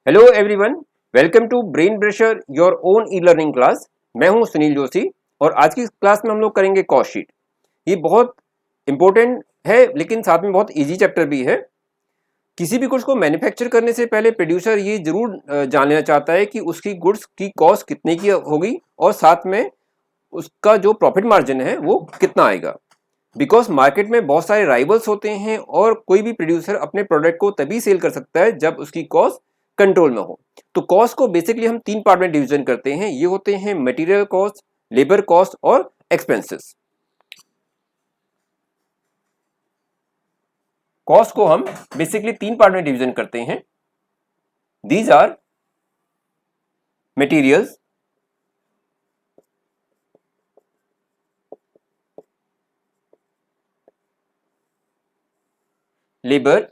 Hello everyone, welcome to brain brusher your own e learning class. मैं हूं सुनील जोशी और आज की क्लास में हम लोग करेंगे कॉस्ट शीट। ये बहुत इंपॉर्टेंट है लेकिन साथ में बहुत इजी चैप्टर भी है। किसी भी गुड्स को मैन्युफैक्चर करने से पहले प्रोड्यूसर ये जरूर जान लेना चाहता है कि उसकी गुड्स की कॉस्ट कितने की होगी और साथ में उसका जो प्रॉफिट मार्जिन है वो कितना आएगा। बिकॉज मार्केट में बहुत सारे राइवल्स होते हैं और कोई भी प्रोड्यूसर अपने प्रोडक्ट को तभी सेल कर सकता है जब उसकी कॉस्ट कंट्रोल में हो। तो कॉस्ट को बेसिकली हम तीन पार्ट में डिवीजन करते हैं। ये होते हैं मटेरियल कॉस्ट, लेबर कॉस्ट और एक्सपेंसेस। कॉस्ट को हम बेसिकली तीन पार्ट में डिवीजन करते हैं। दीज आर मटेरियल्स, लेबर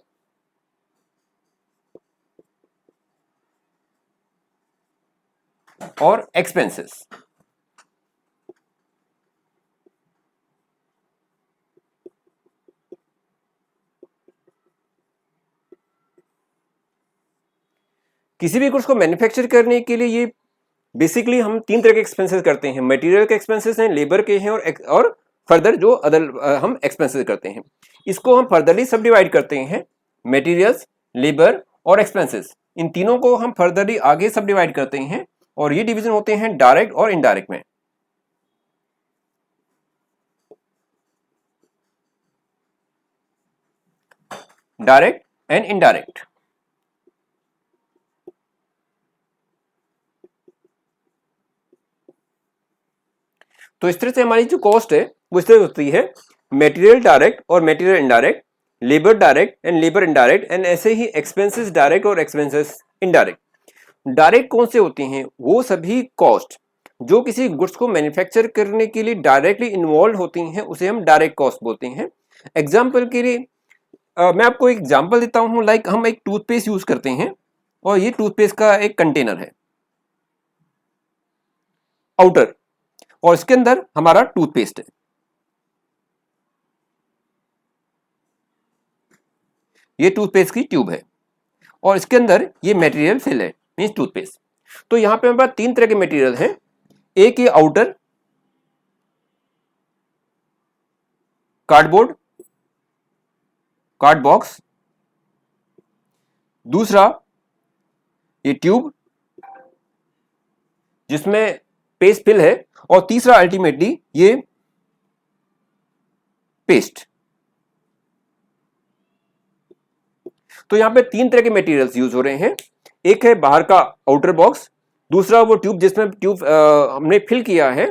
और एक्सपेंसेस। किसी भी गुड्स को मैन्युफैक्चर करने के लिए ये बेसिकली हम तीन तरह के एक्सपेंसेस करते हैं। मटेरियल के एक्सपेंसेस हैं, लेबर के हैं और फर्दर जो अदर हम एक्सपेंसेस करते हैं। इसको हम फर्दरली सब डिवाइड करते हैं। मटेरियल्स, लेबर और एक्सपेंसेस, इन तीनों को हम फर्दरली आगे सब डिवाइड करते हैं और ये डिवीजन होते हैं डायरेक्ट और इनडायरेक्ट में। Direct and indirect. तो इस तरह से हमारी जो कॉस्ट है वो इस तरह होती है: मटेरियल डायरेक्ट और material indirect, labour direct and labour indirect, and ऐसे ही एक्सपेंसेस डायरेक्ट और एक्सपेंसेस इनडायरेक्ट। डायरेक्ट कौन से होते हैं? वो सभी कॉस्ट जो किसी गुड्स को मैन्युफैक्चर करने के लिए डायरेक्टली इन्वॉल्व होती हैं उसे हम डायरेक्ट कॉस्ट बोलते हैं। एग्जाम्पल के लिए मैं आपको एक एग्जाम्पल देता हूं। लाइक हम एक टूथपेस्ट यूज करते हैं और ये टूथपेस्ट का एक कंटेनर है आउटर, और इसके अंदर हमारा टूथपेस्ट है। ये टूथपेस्ट की ट्यूब है और इसके अंदर ये मटेरियल फिल है, मींस टूथपेस्ट। तो यहां पे हमारे पास तीन तरह के मटेरियल हैं। एक ये आउटर कार्डबोर्ड, कार्ड बॉक्स। दूसरा ये ट्यूब जिसमें पेस्ट फिल है। और तीसरा अल्टीमेटली ये पेस्ट। तो यहां पे तीन तरह के मटेरियल्स यूज हो रहे हैं। एक है बाहर का आउटर बॉक्स, दूसरा वो ट्यूब जिसमें ट्यूब हमने फिल किया है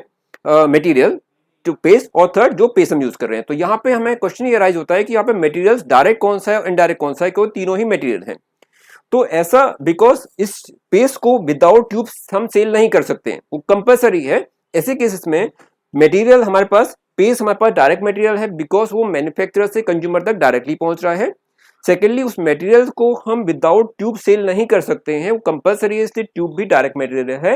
मटेरियल टू पेस्ट, और थर्ड जो पेस्ट हम यूज कर रहे हैं। तो यहाँ पे हमें क्वेश्चन ये राइज होता है कि यहाँ पे मटेरियल्स डायरेक्ट कौन सा है और इनडायरेक्ट कौन सा है, क्योंकि तीनों ही मटेरियल हैं। तो ऐसा बिकॉज इस पेस्ट को विदाउट ट्यूब हम सेल नहीं कर सकते हैं, वो कंपलसरी है। ऐसे केसेस में मटेरियल हमारे पास, पेस्ट हमारे पास डायरेक्ट मटेरियल है बिकॉज वो मैन्युफैक्चरर से कंज्यूमर तक डायरेक्टली पहुंच रहा है। सेकेंडली उस मटेरियल को हम विदाउट ट्यूब सेल नहीं कर सकते हैं, वो कंपलसरी है, इसलिए ट्यूब भी डायरेक्ट मटेरियल है।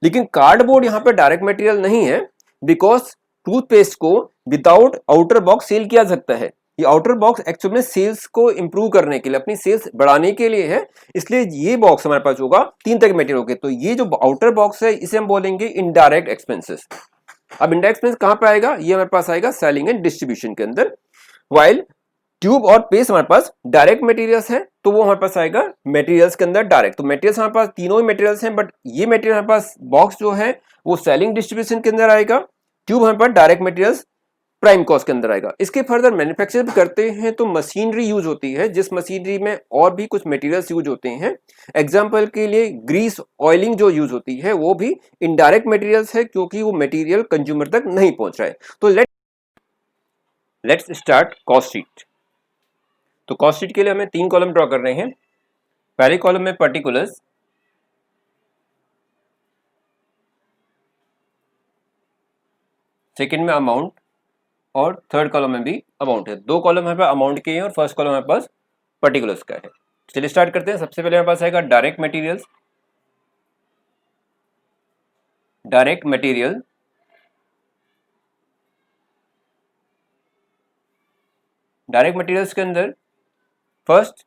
लेकिन कार्डबोर्ड यहाँ पे डायरेक्ट मटेरियल नहीं है बिकॉज टूथपेस्ट को विदाउट आउटर बॉक्स सेल किया जा सकता है। ये आउटर बॉक्स एक्चुअल में सेल्स को इंप्रूव करने के लिए, अपनी सेल्स बढ़ाने के लिए है, इसलिए ये बॉक्स हमारे पास होगा तीन तरह के मटेरियल के। तो ये जो आउटर बॉक्स है इसे हम बोलेंगे इनडायरेक्ट एक्सपेंसेस। अब इनडायरेक्ट एक्सपेंस कहां पे आएगा? ये हमारे पास आएगा सेलिंग एंड डिस्ट्रीब्यूशन के अंदर। वाइल ट्यूब और पेस्ट हमारे पास डायरेक्ट मटेरियल्स है तो वो हमारे पास आएगा मटेरियल्स के अंदर डायरेक्ट। तो मटेरियल्स हमारे पास तीनों ही मटेरियल्स हैं, बट ये मटेरियल हमारे पास बॉक्स जो है वो सेलिंग डिस्ट्रीब्यूशन के अंदर आएगा। ट्यूब हमारे पास डायरेक्ट मटेरियल्स प्राइम कॉस्ट के अंदर आएगा। इसके फर्दर मैन्युफैक्चर भी करते हैं तो मशीनरी यूज होती है, जिस मशीनरी में और भी कुछ मटेरियल्स यूज होते हैं। एग्जांपल के लिए ग्रीस ऑयलिंग जो यूज होती है वो भी इनडायरेक्ट मटेरियल्स है क्योंकि वो मटेरियल कंज्यूमर तक नहीं पहुंच रहा है। तो लेट्स स्टार्ट कॉस्ट शीट। तो कॉस्ट शीट के लिए हमें तीन कॉलम ड्रॉ कर रहे हैं। पहले कॉलम में पर्टिकुलर्स, सेकंड में अमाउंट और थर्ड कॉलम में भी अमाउंट है। दो कॉलम हमारे पास अमाउंट के हैं और फर्स्ट कॉलम हमारे पास पर्टिकुलर्स का है। चलिए स्टार्ट करते हैं। सबसे पहले हमारे पास आएगा direct materials. Direct material, direct materials के अंदर first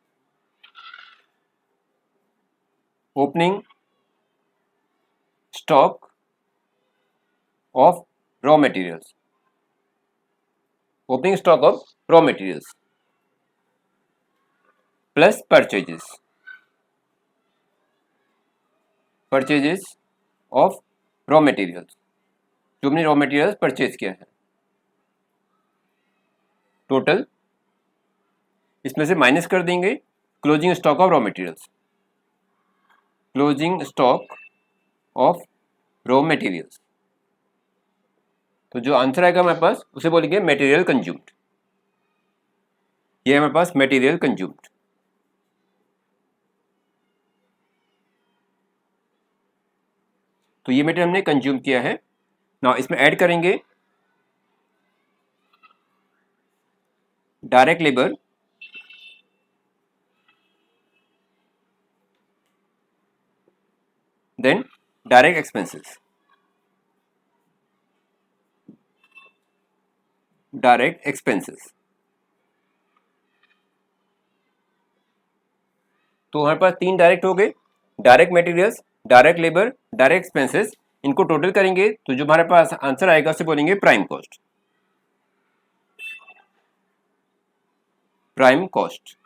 opening stock of raw materials, opening stock of raw materials plus purchases of raw materials, जो हमने रॉ मटेरियल्स परचेज किया है, टोटल इसमें से माइनस कर देंगे closing stock of raw materials, closing stock of raw materials. तो जो आंसर आएगा हमारे पास उसे बोलेंगे मटेरियल कंज्यूम्ड। ये हमारे पास मटेरियल कंज्यूम्ड। तो ये मटेरियल हमने कंज्यूम किया है। नाउ इसमें ऐड करेंगे direct labour, then direct expenses, direct expenses. तो हमारे पास तीन डायरेक्ट हो गए, direct materials, direct labour, direct expenses. इनको टोटल करेंगे तो जो हमारे पास आंसर आएगा उसे बोलेंगे prime cost. Prime cost.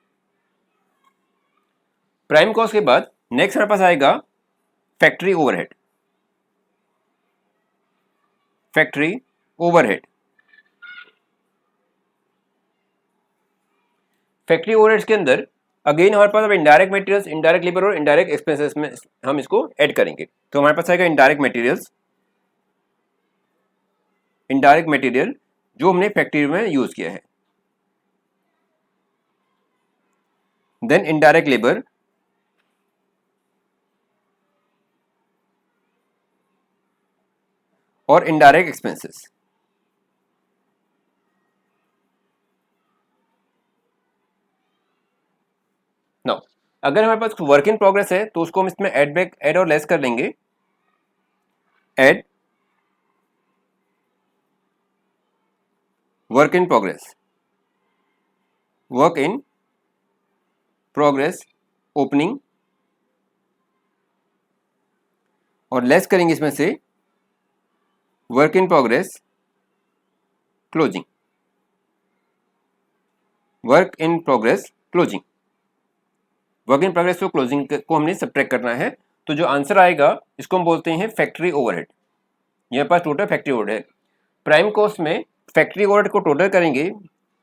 Prime cost के बाद नेक्स्ट हमारे पास आएगा factory overhead. Factory overhead. Factory overheads के अंदर अगेन हमारे पास अब इनडायरेक्ट मटेरियल्स, इनडायरेक्ट लेबर और इनडायरेक्ट एक्सपेंसेस में हम इसको ऐड करेंगे। तो हमारे पास आएगा इनडायरेक्ट मटेरियल्स, इनडायरेक्ट मटेरियल जो हमने फैक्ट्री में यूज किया है, देन इनडायरेक्ट लेबर, और इनडायरेक्ट एक्सपेंसेस। नाउ अगर हमारे पास वर्क इन प्रोग्रेस है तो उसको हम इसमें ऐड और लेस कर लेंगे। Add work in progress, work in progress opening, और लेस करेंगे इसमें से work in progress closing, work in progress closing. Work in progress और क्लोजिंग को हमने सब्ट्रैक्ट करना है। तो जो आंसर आएगा इसको हम बोलते हैं फैक्ट्री ओवरहेड। यहाँ पास टोटल फैक्ट्री ओवरहेड है। प्राइम कॉस्ट में फैक्ट्री ओवरहेड को टोटल करेंगे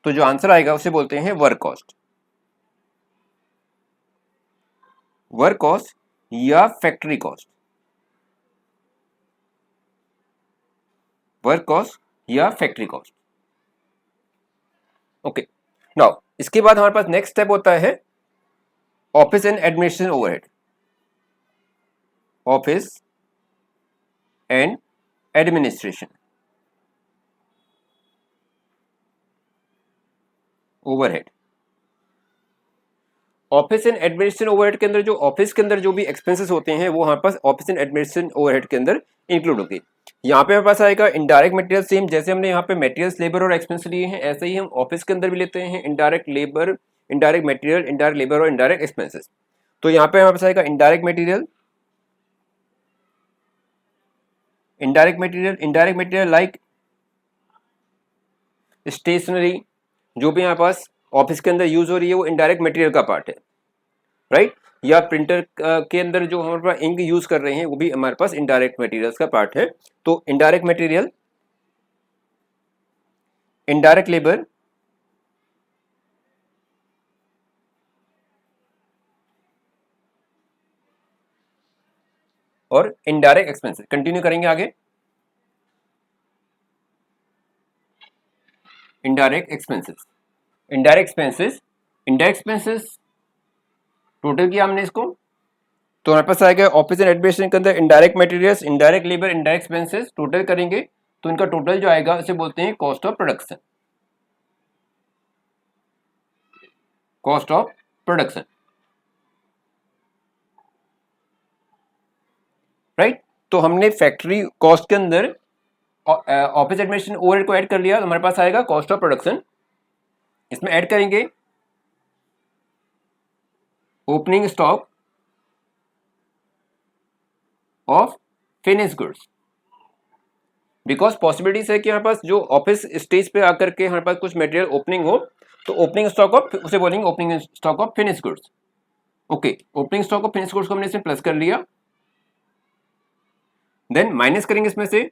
तो जो आंसर आएगा उसे बोलते हैं वर्क कॉस्ट। वर्क कॉस्ट या फैक्ट्री कॉस्ट, वर्क कॉस्ट या फैक्ट्री कॉस्ट। ओके, नाउ इसके बाद हमारे पास नेक्स्ट स्टेप होता है office and administration overhead. Office and administration overhead. Office and administration overhead के अंदर जो ऑफिस के अंदर जो भी एक्सपेंसेस होते हैं वो हमारे पास ऑफिस एंड एडमिनिस्ट्रेशन ओवरहेड के अंदर इंक्लूड होगी। यहाँ पे हमारे पास आएगा इनडायरेक्ट मटेरियल, सेम जैसे हमने यहाँ पे मटेरियल्स, लेबर और एक्सपेंस लिए हैं ऐसे ही हम ऑफिस के अंदर भी लेते हैं indirect labour, indirect material, indirect labour और इनडायरेक्ट एक्सपेंसेस। तो यहाँ पे हमारे पास आएगा indirect material, indirect material like stationery, जो भी हमारे पास ऑफिस के अंदर यूज हो रही है वो इनडायरेक्ट मटेरियल का पार्ट है, राइट। या प्रिंटर के अंदर जो हमारे पास इंक यूज कर रहे हैं वो भी हमारे पास इनडायरेक्ट मटेरियल्स का पार्ट है। तो इनडायरेक्ट मटेरियल, इनडायरेक्ट लेबर, और इनडायरेक्ट एक्सपेंसेस। कंटिन्यू करेंगे आगे। Indirect expenses, indirect expenses, indirect expenses total किया हमने इसको तो हमारे पास आएगा ऑफिस एंड एडमिनिस्ट्रेशन के अंदर indirect materials, indirect labour, indirect expenses total करेंगे तो इनका टोटल जो आएगा उसे बोलते हैं cost of production. Cost of production, right. तो हमने फैक्ट्री कॉस्ट के अंदर ऑफिस एडमिनिस्ट्रेशन ओवरहेड को ऐड कर लिया तो हमारे पास आएगा कॉस्ट ऑफ प्रोडक्शन। इसमें ऐड करेंगे opening stock of finish goods. Because possibilities है कि हमारे पास जो ऑफिस स्टेज पे आकर के हमारे पास कुछ मटेरियल ओपनिंग हो, तो ओपनिंग स्टॉक ऑफ, उसे बोलेंगे opening stock of finish goods. Okay, opening stock of finish goods को हमने इसमें प्लस कर लिया, देन माइनस करेंगे इसमें से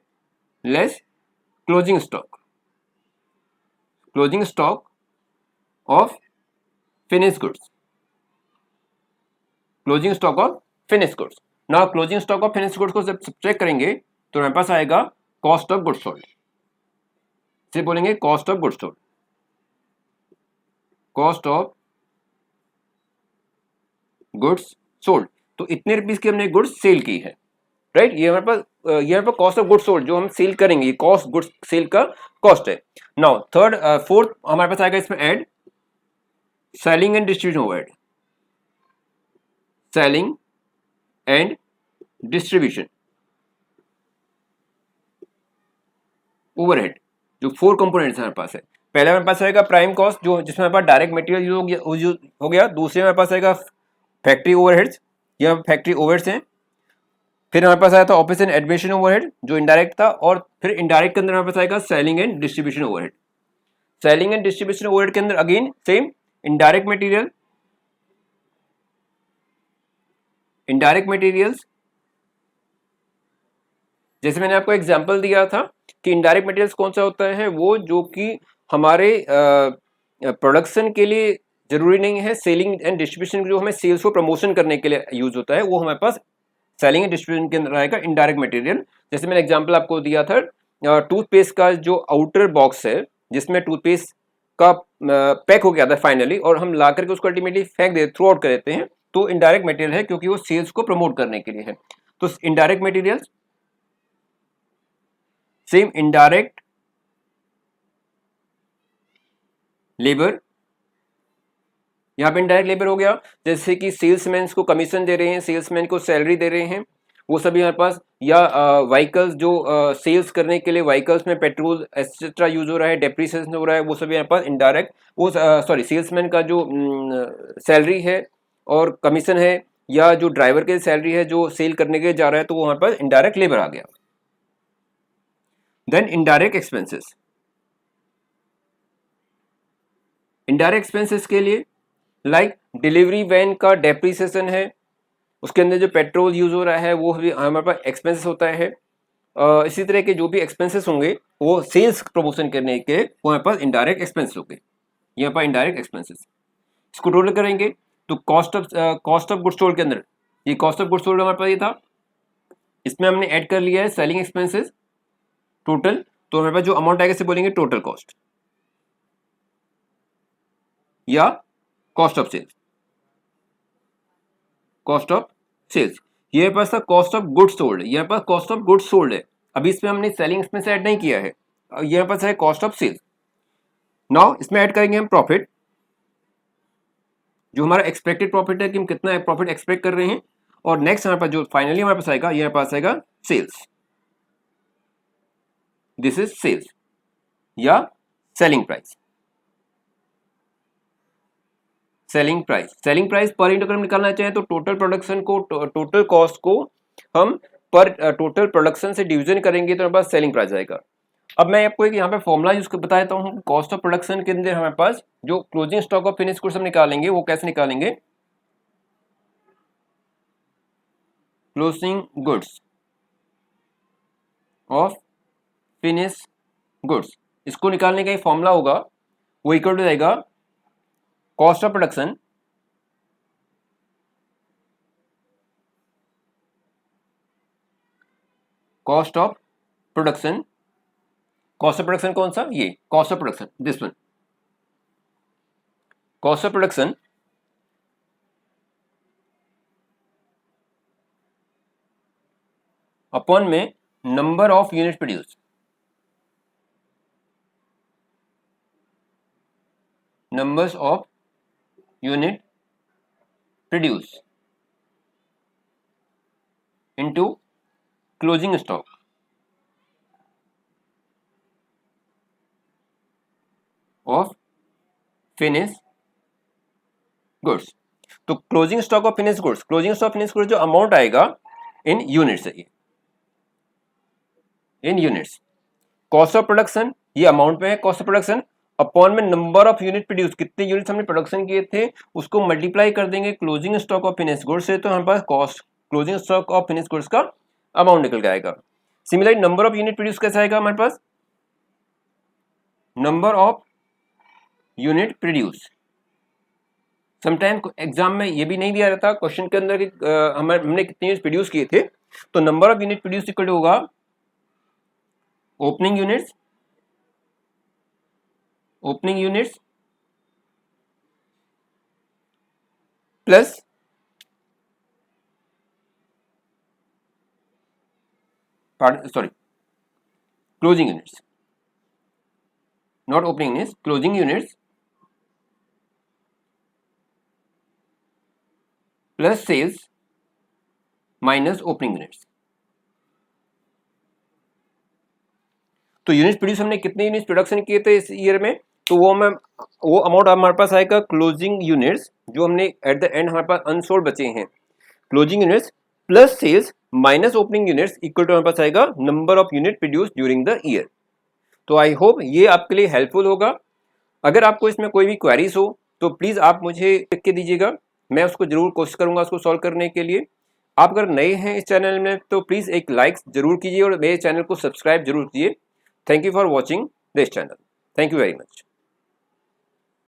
less closing stock, closing stock of finish goods, closing stock of finish goods. Now closing stock of finish goods को जब सब्ट्रैक्ट करेंगे तो हमारे पास आएगा कॉस्ट ऑफ गुड्स सोल्ड, इसे बोलेंगे cost of goods sold, cost of goods sold. तो इतने रुपीस की हमने गुड्स सेल की है, राइट। ये हमारे पास कॉस्ट ऑफ गुड्स सोल्ड जो हम सेल करेंगे, ये कॉस्ट गुड्स सेल का कॉस्ट है। नाउ थर्ड फोर्थ हमारे पास आएगा इसमें add selling and distribution overhead, selling and distribution overhead, जो 4 कंपोनेंट्स हमारे पास है। पहले हमारे पास आएगा प्राइम कॉस्ट, जो जिसमें हमारे पास डायरेक्ट मटेरियल यूज हो गया। दूसरे हमारे पास आएगा फैक्ट्री ओवरहेड्स, ये फैक्ट्री ओवरहेड्स हैं। फिर हमारे पास आया था ऑफिस एंड एडमिनिस्ट्रेशन ओवरहेड जो इनडायरेक्ट था, और फिर इनडायरेक्ट के अंदर हमारे पास आएगा selling and distribution overhead. Selling and distribution overhead के अंदर again same indirect material, indirect materials, जैसे मैंने आपको एग्जांपल दिया था कि इनडायरेक्ट मटेरियल्स कौन सा होता है, वो जो कि हमारे प्रोडक्शन के लिए जरूरी नहीं है, सेलिंग एंड डिस्ट्रीब्यूशन जो हमें सेल्स को प्रमोशन करने के लिए यूज होता है, वो हमारे पास सेलिंग एंड डिस्ट्रीब्यूशन के अंदर आएगा इनडायरेक्ट मटेरियल। जैसे मैंने एग्जांपल आपको दिया था टूथपेस्ट का जो आउटर बॉक्स है, जिसमें टूथपेस्ट का पैक हो गया था फाइनली, और हम ला करके उसको अल्टीमेटली फेंक देते, थ्रू आउट कर देते हैं, तो इनडायरेक्ट मटेरियल है क्योंकि वो सेल्स को प्रमोट करने के लिए है। तो indirect materials, same indirect labour, यहाँ पे इनडायरेक्ट लेबर हो गया, जैसे कि सेल्समैन को कमीशन दे रहे हैं, सेल्समैन को सैलरी दे रहे हैं, वो सभी हमारे पास, या व्हीकल्स जो सेल्स करने के लिए व्हीकल्स में पेट्रोल एक्सेट्रा यूज हो रहा है, डेप्रिसिएशन हो रहा है, वो सभी हमारे पास इनडायरेक्ट, वो सॉरी सेल्समैन का जो सैलरी है और कमीशन है, या जो ड्राइवर की सैलरी है जो सेल करने के लिए जा रहा है, तो वो हमारे पास इनडायरेक्ट लेबर आ गया। Then indirect expenses, indirect expenses के लिए लाइक डिलीवरी वैन का डेप्रिसिएशन है, उसके अंदर जो पेट्रोल यूज हो रहा है वो भी हमारे पास एक्सपेंसेस होता है। इसी तरह के जो भी एक्सपेंसेस होंगे वो सेल्स प्रमोशन करने के, वो हमारे पास इनडायरेक्ट एक्सपेंस होंगे, यहाँ पर इनडायरेक्ट एक्सपेंसेस। इसको टोटल करेंगे तो कॉस्ट ऑफ गुड्स सोल्ड के अंदर, ये कॉस्ट ऑफ गुड्स सोल्ड हमारे पास ये था, इसमें हमने ऐड कर लिया है सेलिंग एक्सपेंसेस टोटल, तो हमारे पास जो अमाउंट आएगा इसे बोलेंगे टोटल कॉस्ट या cost of sales, cost of sales. ये पास था कॉस्ट ऑफ गुड्स सोल्ड, यहाँ पर कॉस्ट ऑफ गुड्स सोल्ड है, अभी इसमें हमने सेलिंग एक्सपेंस ऐड नहीं किया है, यहाँ पास है कॉस्ट ऑफ सेल्स। नाउ इसमें ऐड करेंगे हम प्रॉफिट, जो हमारा एक्सपेक्टेड प्रॉफिट है कि हम कितना प्रॉफिट एक्सपेक्ट कर रहे हैं, और नेक्स्ट हमारे पास जो फाइनली हमारे पास आएगा, यहाँ पास आएगा सेल्स, दिस इज सेल्स या selling price. Selling price, selling price per unit अगर हम निकालना चाहें तो टोटल प्रोडक्शन को, टोटल कॉस्ट को हम पर टोटल प्रोडक्शन से डिवीजन करेंगे तो हमारे पास सेलिंग प्राइस आएगा। अब मैं आपको एक यहाँ पे फॉर्मूला यूज कर बता देता हूँ, कॉस्ट ऑफ प्रोडक्शन के अंदर हमारे पास जो closing stock of finish goods हम निकालेंगे वो कैसे निकालेंगे, closing goods of finish goods, इसको निकालने का एक फॉर्मूला होगा, वो इक्वल टू जाएगा cost of production cost of production, cost of production कौन सा, ये cost of production, this one, cost of production upon में number of unit produce, numbers of unit produced into closing stock of finished goods। तो closing stock of finish goods, closing stock finish goods जो amount आएगा in units है, in units. Cost of production ये amount में है, cost of production upon में number of unit produce, कितने units हमने प्रोडक्शन किए थे उसको मल्टीप्लाई कर देंगे closing stock of finish goods से, तो हमारे पास cost closing stock of finish goods का अमाउंट निकल के आएगा। Similarly number of unit produce कैसे आएगा हमारे पास, number of unit produce. Sometime exam में ये भी नहीं दिया रहता क्वेश्चन के अंदर कि हमने कितने यूनिट प्रोड्यूस किए थे, तो number of unit produce equal to होगा opening units plus closing units, not opening units, closing units plus sales minus opening units. तो यूनिट प्रोड्यूस हमने कितने यूनिट प्रोडक्शन किए थे इस ईयर में, तो वो अमाउंट हमारे पास आएगा क्लोजिंग यूनिट्स जो हमने एट द एंड हमारे पास अनसोल्ड बचे हैं, closing units plus sales minus opening units equal to हमारे पास आएगा number of unit produce during the year. तो आई होप ये आपके लिए हेल्पफुल होगा। अगर आपको इसमें कोई भी क्वेरीज हो तो प्लीज़ आप मुझे लिख के दीजिएगा, मैं उसको जरूर कोशिश करूंगा उसको सॉल्व करने के लिए। आप अगर नए हैं इस चैनल में तो प्लीज़ एक लाइक जरूर कीजिए और मेरे चैनल को सब्सक्राइब जरूर कीजिए। Thank you for watching this channel, thank you very much.